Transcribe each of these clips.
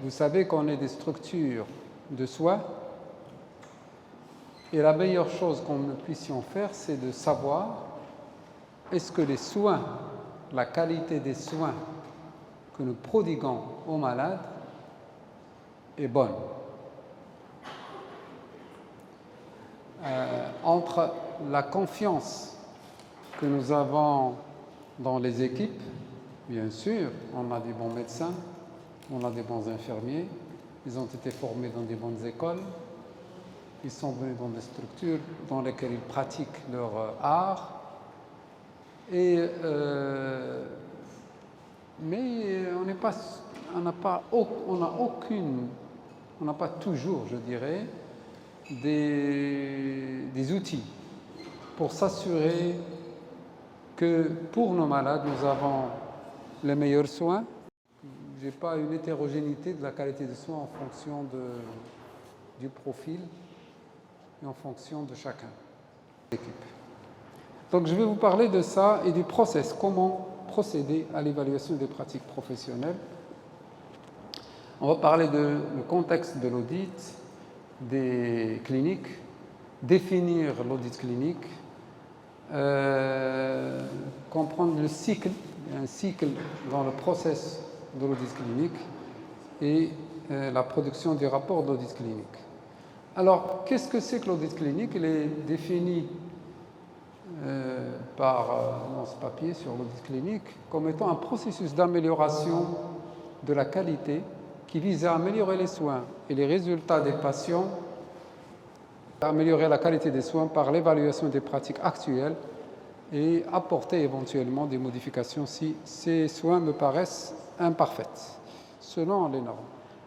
vous savez qu'on est des structures de soins et la meilleure chose que nous puissions faire, c'est de savoir est-ce que les soins, la qualité des soins que nous prodiguons aux malades est bonne. Entre la confiance que nous avons dans les équipes, bien sûr, on a des bons médecins, on a des bons infirmiers, ils ont été formés dans des bonnes écoles, ils sont venus dans des structures dans lesquelles ils pratiquent leur art, mais on n'a pas toujours, je dirais, des outils pour s'assurer que pour nos malades, nous avons les meilleurs soins. Je n'ai pas une hétérogénéité de la qualité des soins en fonction du profil et en fonction de chacun. Donc je vais vous parler de ça et du process, comment procéder à l'évaluation des pratiques professionnelles. On va parler du contexte de l'audit, des cliniques, définir l'audit clinique, comprendre le cycle, il y a un cycle dans le process de l'audit clinique et la production du rapport d'audit clinique. Alors, qu'est-ce que c'est que l'audit clinique? Il est défini dans ce papier sur l'audit clinique comme étant un processus d'amélioration de la qualité qui vise à améliorer les soins et les résultats des patients, à améliorer la qualité des soins par l'évaluation des pratiques actuelles et apporter éventuellement des modifications si ces soins me paraissent imparfaits, selon les normes.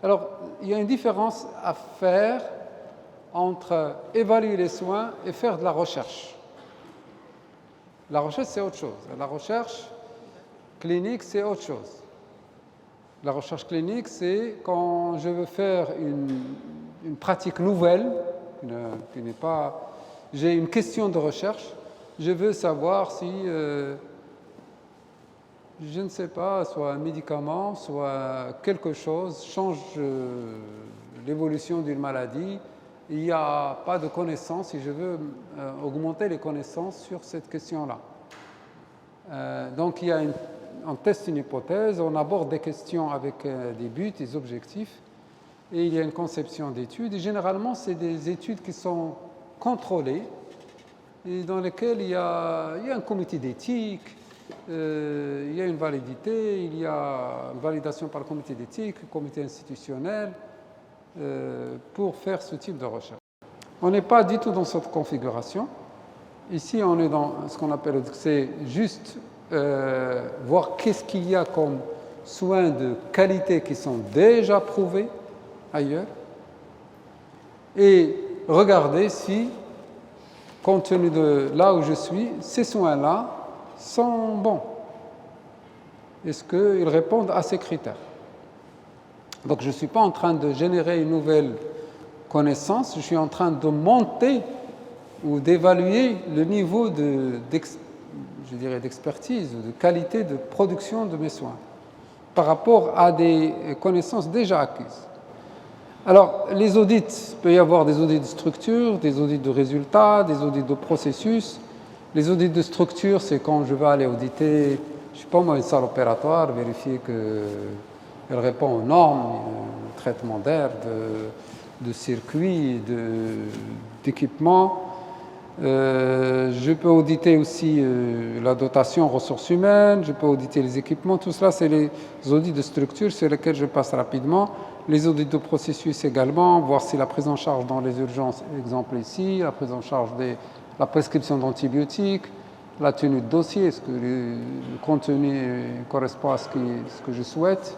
Alors, il y a une différence à faire entre évaluer les soins et faire de la recherche. La recherche, c'est autre chose. La recherche clinique, c'est autre chose. La recherche clinique, c'est quand je veux faire une pratique nouvelle, qui n'est pas... J'ai une question de recherche, je veux savoir si, je ne sais pas, soit un médicament, soit quelque chose change l'évolution d'une maladie. Il n'y a pas de connaissances et je veux augmenter les connaissances sur cette question-là. Donc, on teste une hypothèse, on aborde des questions avec des buts, des objectifs, et il y a une conception d'études. Et généralement, c'est des études qui sont contrôlées et dans lesquelles il y a un comité d'éthique, il y a une validité, il y a une validation par le comité d'éthique, le comité institutionnel, pour faire ce type de recherche. On n'est pas du tout dans cette configuration. Ici, on est dans ce qu'on appelle, c'est juste voir qu'est-ce qu'il y a comme soins de qualité qui sont déjà prouvés ailleurs et regarder si, compte tenu de là où je suis, ces soins-là sont bons. Est-ce qu'ils répondent à ces critères? Donc, je ne suis pas en train de générer une nouvelle connaissance, je suis en train de monter ou d'évaluer le niveau d'expertise ou de qualité de production de mes soins par rapport à des connaissances déjà acquises. Alors, les audits, il peut y avoir des audits de structure, des audits de résultats, des audits de processus. Les audits de structure, c'est quand je vais aller auditer, je ne sais pas moi, une salle opératoire, vérifier qu'elle répond aux normes, traitement d'air, de circuits, d'équipements. Je peux auditer aussi la dotation ressources humaines, je peux auditer les équipements. Tout cela, c'est les audits de structure sur lesquels je passe rapidement. Les audits de processus également, voir si la prise en charge dans les urgences, exemple ici, la prise en charge la prescription d'antibiotiques, la tenue de dossier, est-ce que le contenu correspond à ce que je souhaite,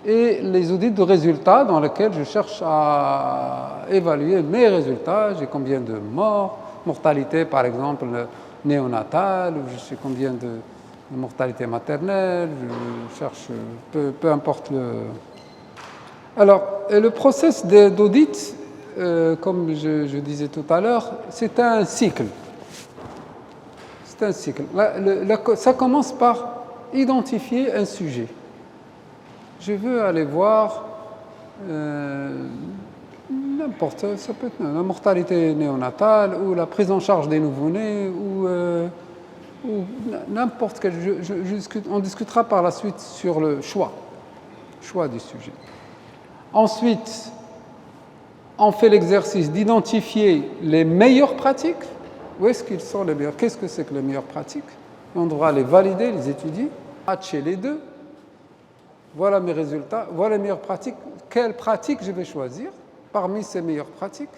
et les audits de résultats dans lesquels je cherche à évaluer mes résultats. J'ai combien de mortalité par exemple néonatale, je sais combien de mortalité maternelle, je cherche, peu importe le... Alors, le process d'audit, comme je disais tout à l'heure, c'est un cycle. C'est un cycle. Ça commence par identifier un sujet. Je veux aller voir N'importe, ça peut être la mortalité néonatale ou la prise en charge des nouveau-nés ou n'importe quel. On discutera par la suite sur le choix du sujet. Ensuite, on fait l'exercice d'identifier les meilleures pratiques. Où est-ce qu'ils sont les meilleurs? Qu'est-ce que c'est que les meilleures pratiques? On devra les valider, les étudier, matcher les deux. Voilà mes résultats, voilà les meilleures pratiques. Quelle pratique je vais choisir parmi ces meilleures pratiques?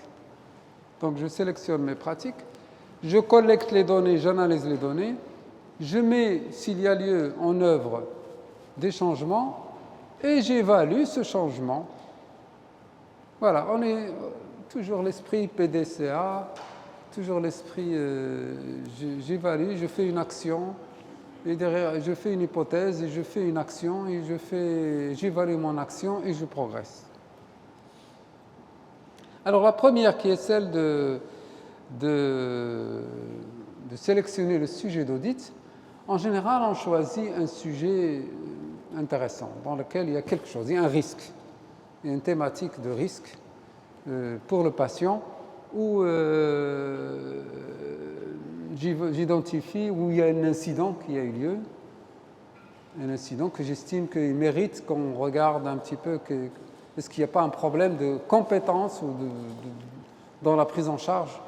Donc je sélectionne mes pratiques, je collecte les données, j'analyse les données, je mets, s'il y a lieu, en œuvre des changements et j'évalue ce changement. Voilà, on est toujours l'esprit PDCA, toujours l'esprit j'évalue, je fais une action, et derrière je fais une hypothèse, et je fais une action, et j'évalue mon action et je progresse. Alors la première qui est celle de sélectionner le sujet d'audit, en général on choisit un sujet intéressant, dans lequel il y a quelque chose, il y a un risque, il y a une thématique de risque pour le patient, où j'identifie où il y a un incident qui a eu lieu, un incident que j'estime qu'il mérite qu'on regarde un petit peu, est-ce qu'il n'y a pas un problème de compétence ou dans la prise en charge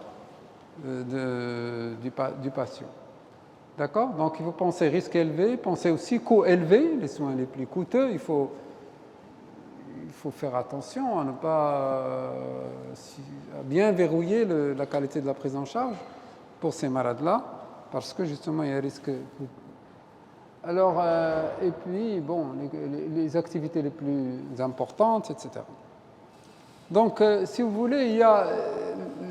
du patient. D'accord? Donc il faut penser risque élevé, penser aussi coût élevé, les soins les plus coûteux, il faut faire attention à ne pas à bien verrouiller la qualité de la prise en charge pour ces malades-là, parce que justement il y a un risque. Alors, et puis, bon, les activités les plus importantes, etc. Donc, si vous voulez, il y a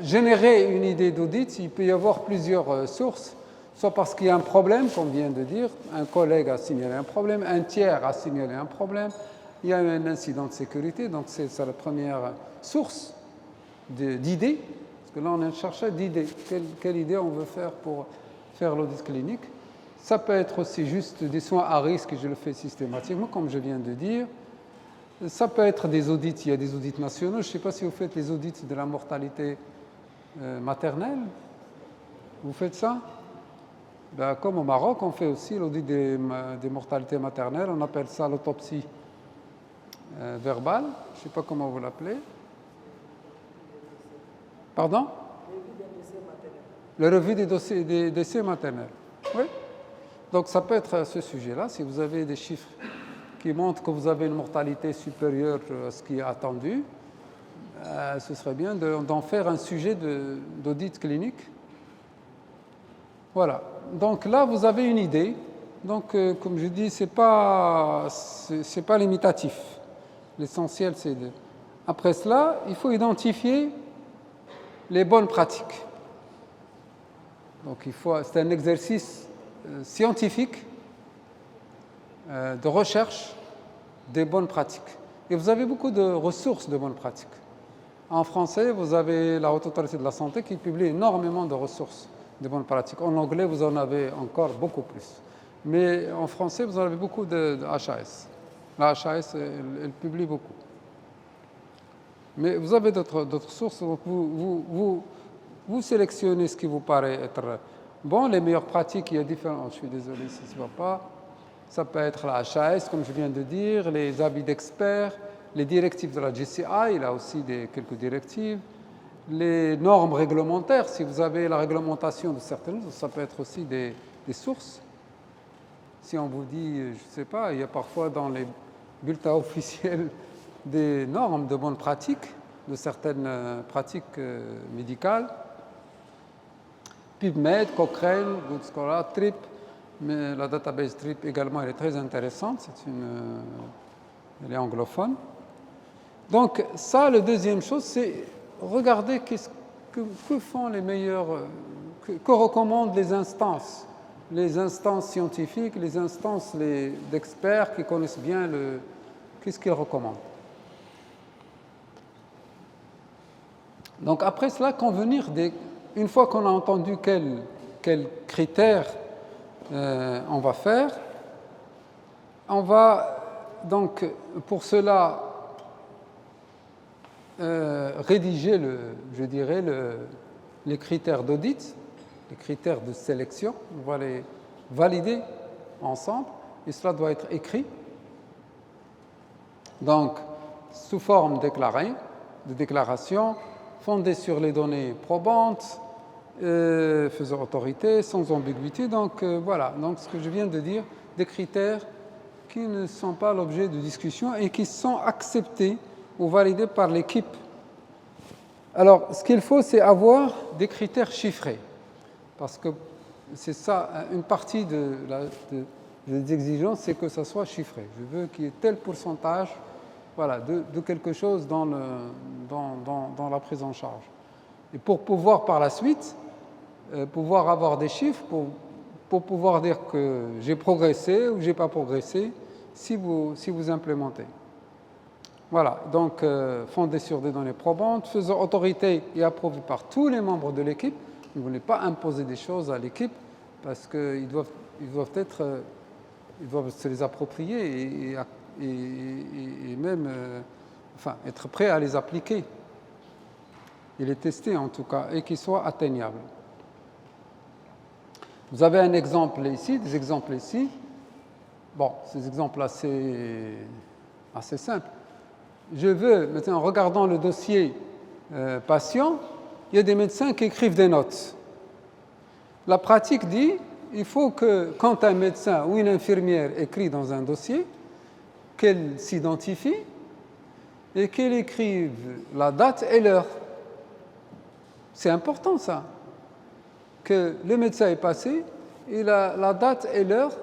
générer une idée d'audit, il peut y avoir plusieurs sources, soit parce qu'il y a un problème, comme vient de dire, un collègue a signalé un problème, un tiers a signalé un problème, il y a un incident de sécurité, donc c'est la première source d'idées, parce que là on est chercheur d'idées, quelle idée on veut faire pour faire l'audit clinique. Ça peut être aussi juste des soins à risque, je le fais systématiquement, comme je viens de dire. Ça peut être des audits, il y a des audits nationaux, je ne sais pas si vous faites les audits de la mortalité maternelle, vous faites ça? Ben, comme au Maroc, on fait aussi l'audit des mortalités maternelles, on appelle ça l'autopsie verbale, je ne sais pas comment vous l'appelez. Pardon? Le revue des décès maternels. Oui. Donc ça peut être à ce sujet-là, si vous avez des chiffres qui montrent que vous avez une mortalité supérieure à ce qui est attendu, ce serait bien d'en faire un sujet d'audit clinique. Voilà. Donc là, vous avez une idée. Donc, comme je dis, c'est pas limitatif. L'essentiel, c'est de... Après cela, il faut identifier les bonnes pratiques. Donc, c'est un exercice scientifique de recherche des bonnes pratiques. Et vous avez beaucoup de ressources de bonnes pratiques. En français, vous avez la Haute Autorité de la Santé qui publie énormément de ressources de bonnes pratiques. En anglais, vous en avez encore beaucoup plus. Mais en français, vous en avez beaucoup de HAS. La HAS, elle publie beaucoup. Mais vous avez d'autres sources. Donc vous sélectionnez ce qui vous paraît être bon. Les meilleures pratiques, il y a différentes. Je suis désolé si ça ne va pas. Ça peut être la HAS, comme je viens de dire, les avis d'experts, les directives de la JCI, il a aussi quelques directives, les normes réglementaires, si vous avez la réglementation de certaines choses, ça peut être aussi des sources. Si on vous dit, je ne sais pas, il y a parfois dans les bulletins officiels des normes de bonnes pratiques, de certaines pratiques médicales. PubMed, Cochrane, Good Scholar, TRIP, mais la database TRIP également, elle est très intéressante, elle est anglophone. Donc ça, la deuxième chose, c'est regarder que font les meilleurs, que recommandent les instances scientifiques, les instances d'experts qui connaissent bien qu'est-ce qu'ils recommandent. Donc après cela, convenir une fois qu'on a entendu quels critères on va faire, on va donc pour cela rédiger, je dirais, les critères d'audit, les critères de sélection. On va les valider ensemble et cela doit être écrit. Donc, sous forme déclarée, de déclaration, fondée sur les données probantes, faisant autorité, sans ambiguïté. Donc, voilà. Donc, ce que je viens de dire, des critères qui ne sont pas l'objet de discussion et qui sont acceptés ou validés par l'équipe. Alors, ce qu'il faut, c'est avoir des critères chiffrés. Parce que c'est ça, une partie des exigences, c'est que ça soit chiffré. Je veux qu'il y ait tel pourcentage, voilà, de quelque chose dans la prise en charge. Et pour pouvoir, par la suite, pouvoir avoir des chiffres, pour pouvoir dire que j'ai progressé ou j'ai pas progressé, si vous implémentez. Voilà, donc fondé sur des données probantes, faisant autorité et approuvé par tous les membres de l'équipe. Vous ne voulez pas imposer des choses à l'équipe parce qu'ils doivent se les approprier et même être prêts à les appliquer et les tester en tout cas, et qu'ils soient atteignables. Vous avez un exemple ici, des exemples ici. Bon, ces exemples assez simples. Je veux, maintenant, en regardant le dossier patient, il y a des médecins qui écrivent des notes. La pratique dit, il faut que quand un médecin ou une infirmière écrit dans un dossier, qu'elle s'identifie et qu'elle écrive la date et l'heure. C'est important ça, que le médecin est passé et la date et l'heure,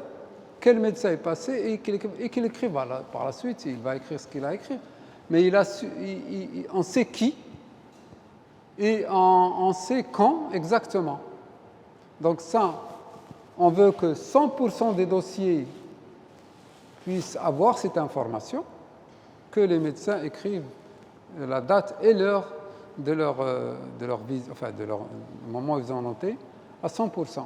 quel médecin est passé et qu'il écrive. Par la suite, il va écrire ce qu'il a écrit. Mais on sait qui et on sait quand exactement. Donc ça, on veut que 100% des dossiers puissent avoir cette information, que les médecins écrivent la date et l'heure de leur moment où ils ont noté à 100%.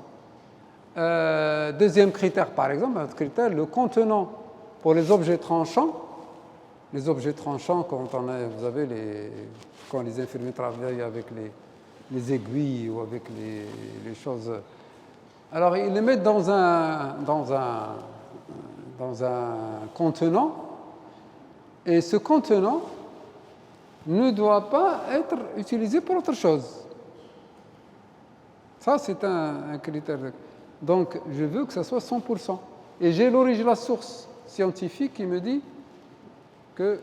Deuxième critère, par exemple, un critère, le contenant pour les objets tranchants. Les objets tranchants, quand les infirmiers travaillent avec les aiguilles ou avec les choses. Alors, ils les mettent dans un contenant, et ce contenant ne doit pas être utilisé pour autre chose. Ça, c'est un critère. Donc, je veux que ça soit 100%. Et j'ai l'origine, la source scientifique qui me dit que,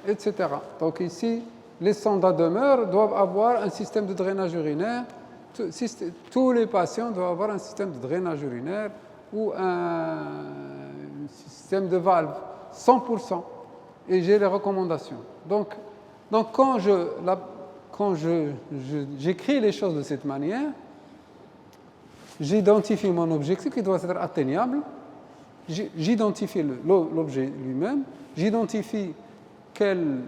etc. Donc ici, les sondas demeure doivent avoir un système de drainage urinaire. Tous les patients doivent avoir un système de drainage urinaire ou un système de valve, 100%. Et j'ai les recommandations. Donc quand j'écris les choses de cette manière, j'identifie mon objectif qui doit être atteignable, j'identifie l'objet lui-même, j'identifie quel,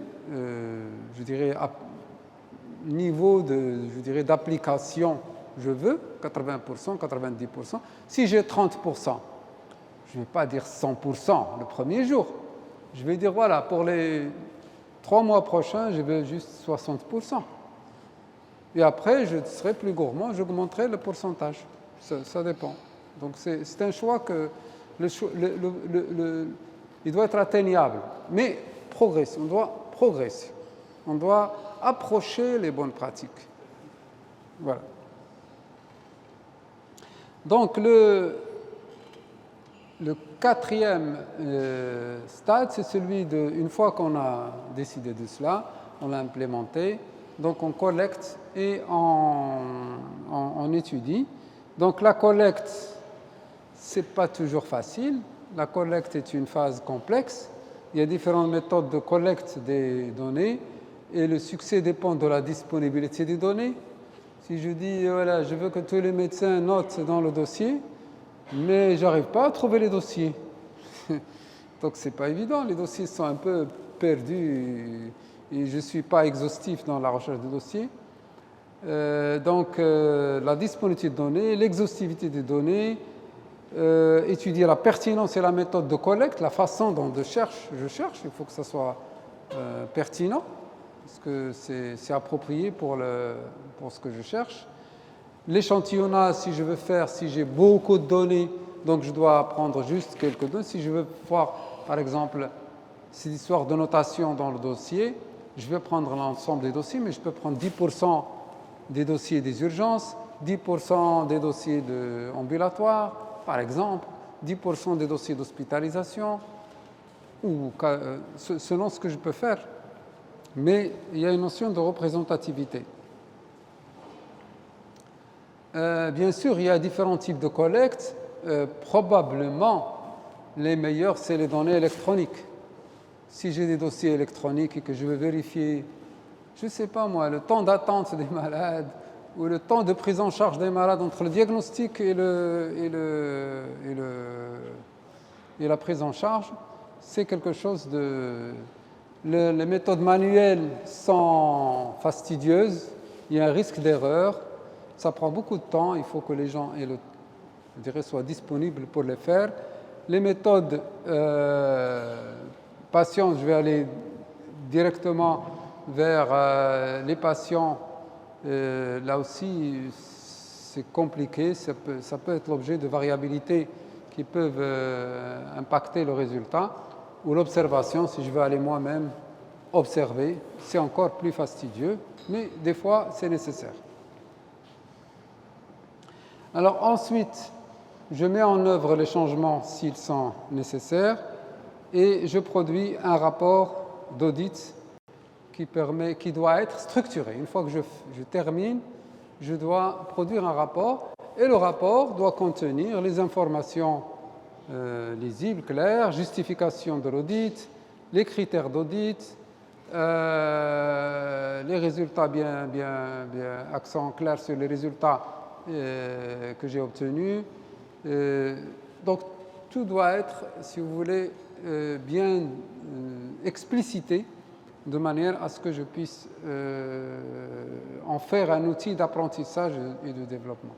niveau d'application je veux, 80%, 90%. Si j'ai 30%, je ne vais pas dire 100% le premier jour. Je vais dire, voilà, pour les 3 mois prochains, je veux juste 60%. Et après, je serai plus gourmand, j'augmenterai le pourcentage. Ça dépend. Donc, c'est un choix que il doit être atteignable. Mais on doit progresser. On doit approcher les bonnes pratiques. Voilà. Donc, le quatrième stade, c'est celui une fois qu'on a décidé de cela, on l'a implémenté, donc on collecte et on étudie. Donc, la collecte, ce n'est pas toujours facile. La collecte est une phase complexe. Il y a différentes méthodes de collecte des données et le succès dépend de la disponibilité des données. Si je dis, voilà, je veux que tous les médecins notent dans le dossier, mais je n'arrive pas à trouver les dossiers. Donc, ce n'est pas évident. Les dossiers sont un peu perdus et je ne suis pas exhaustif dans la recherche de dossiers. Donc, la disponibilité de données, l'exhaustivité des données, étudier la pertinence et la méthode de collecte, la façon dont je cherche, il faut que ça soit pertinent. est-ce que c'est approprié pour ce que je cherche. L'échantillonnage, si j'ai beaucoup de données, donc je dois prendre juste quelques données. Si je veux voir, par exemple, cette histoire de notation dans le dossier, je vais prendre l'ensemble des dossiers, mais je peux prendre 10% des dossiers des urgences, 10% des dossiers ambulatoires, par exemple, 10% des dossiers d'hospitalisation, ou selon ce que je peux faire. Mais il y a une notion de représentativité. Bien sûr, il y a différents types de collecte. Probablement, les meilleurs, c'est les données électroniques. Si j'ai des dossiers électroniques et que je veux vérifier, je ne sais pas moi, le temps d'attente des malades ou le temps de prise en charge des malades entre le diagnostic et la prise en charge, c'est quelque chose de... Les méthodes manuelles sont fastidieuses, il y a un risque d'erreur, ça prend beaucoup de temps, il faut que les gens soient disponibles pour les faire. Les méthodes patients, je vais aller directement vers les patients. Là aussi, c'est compliqué, ça peut être l'objet de variabilités qui peuvent impacter le résultat. Ou l'observation, si je veux aller moi-même observer, c'est encore plus fastidieux, mais des fois, c'est nécessaire. Alors ensuite, je mets en œuvre les changements s'ils sont nécessaires et je produis un rapport d'audit qui doit être structuré. Une fois que je termine, je dois produire un rapport et le rapport doit contenir les informations lisibles, claires, justification de l'audit, les critères d'audit, les résultats bien accent clair sur les résultats que j'ai obtenus. Donc tout doit être, si vous voulez, bien explicité de manière à ce que je puisse en faire un outil d'apprentissage et de développement.